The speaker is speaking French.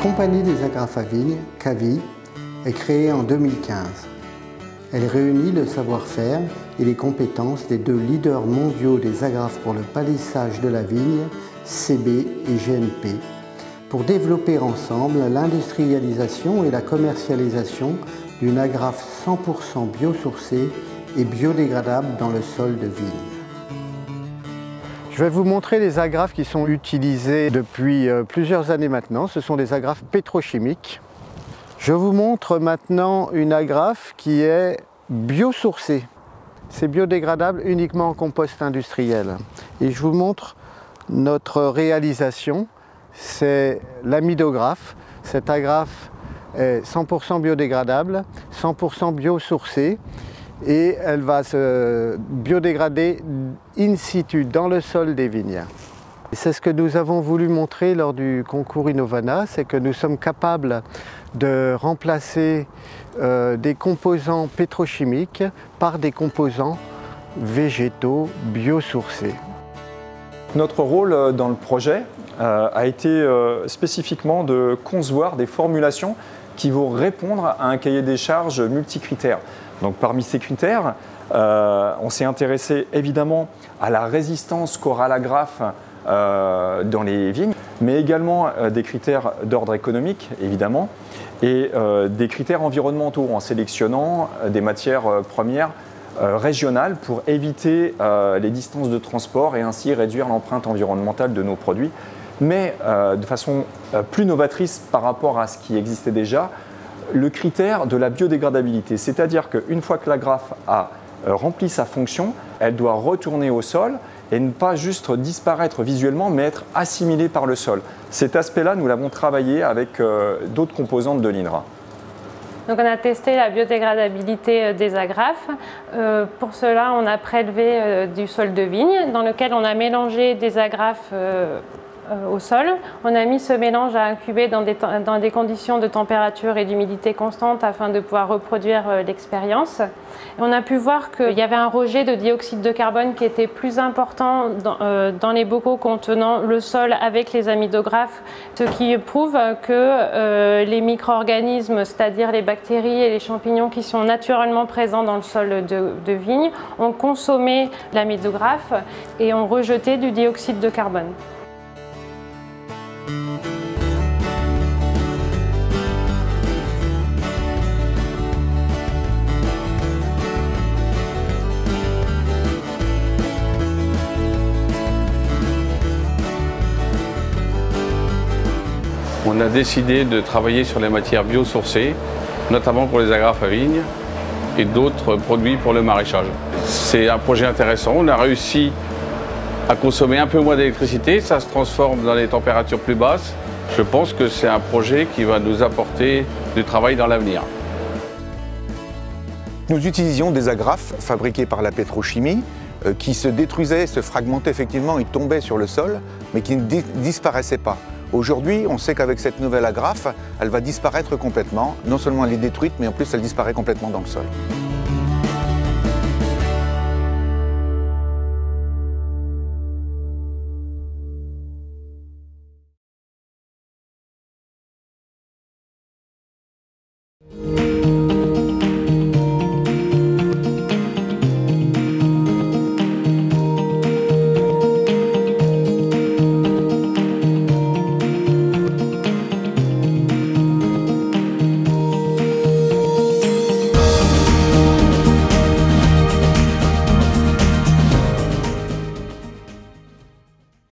Compagnie des agrafes à vigne, CAVI, est créée en 2015. Elle réunit le savoir-faire et les compétences des deux leaders mondiaux des agrafes pour le palissage de la vigne, CB et GNP, pour développer ensemble l'industrialisation et la commercialisation d'une agrafe 100% biosourcée et biodégradable dans le sol de vigne. Je vais vous montrer les agrafes qui sont utilisées depuis plusieurs années maintenant. Ce sont des agrafes pétrochimiques. Je vous montre maintenant une agrafe qui est biosourcée. C'est biodégradable uniquement en compost industriel. Et je vous montre notre réalisation. C'est l'amidographe. Cette agrafe est 100% biodégradable, 100% biosourcée. Et elle va se biodégrader in situ dans le sol des vignes. C'est ce que nous avons voulu montrer lors du concours Innovana, c'est que nous sommes capables de remplacer des composants pétrochimiques par des composants végétaux biosourcés. Notre rôle dans le projet a été spécifiquement de concevoir des formulations qui vont répondre à un cahier des charges multicritères. Donc parmi ces critères, on s'est intéressé évidemment à la résistance qu'aura l'agrafe dans les vignes, mais également des critères d'ordre économique évidemment, et des critères environnementaux en sélectionnant des matières premières régionales pour éviter les distances de transport et ainsi réduire l'empreinte environnementale de nos produits, mais de façon plus novatrice par rapport à ce qui existait déjà, le critère de la biodégradabilité, c'est-à-dire qu'une fois que l'agrafe a rempli sa fonction, elle doit retourner au sol et ne pas juste disparaître visuellement, mais être assimilée par le sol. Cet aspect-là, nous l'avons travaillé avec d'autres composantes de l'INRA. Donc on a testé la biodégradabilité des agrafes. Pour cela, on a prélevé du sol de vigne dans lequel on a mélangé des agrafes au sol. On a mis ce mélange à incuber dans des conditions de température et d'humidité constantes afin de pouvoir reproduire l'expérience. On a pu voir qu'il y avait un rejet de dioxyde de carbone qui était plus important dans les bocaux contenant le sol avec les amidographes, ce qui prouve que les micro-organismes, c'est-à-dire les bactéries et les champignons qui sont naturellement présents dans le sol de vigne, ont consommé l'amidographe et ont rejeté du dioxyde de carbone. On a décidé de travailler sur les matières biosourcées, notamment pour les agrafes à vigne et d'autres produits pour le maraîchage. C'est un projet intéressant, on a réussi à consommer un peu moins d'électricité, ça se transforme dans des températures plus basses. Je pense que c'est un projet qui va nous apporter du travail dans l'avenir. Nous utilisions des agrafes fabriquées par la pétrochimie qui se détruisaient, se fragmentaient effectivement, ils tombaient sur le sol, mais qui ne disparaissaient pas. Aujourd'hui, on sait qu'avec cette nouvelle agrafe, elle va disparaître complètement. Non seulement elle est détruite, mais en plus elle disparaît complètement dans le sol.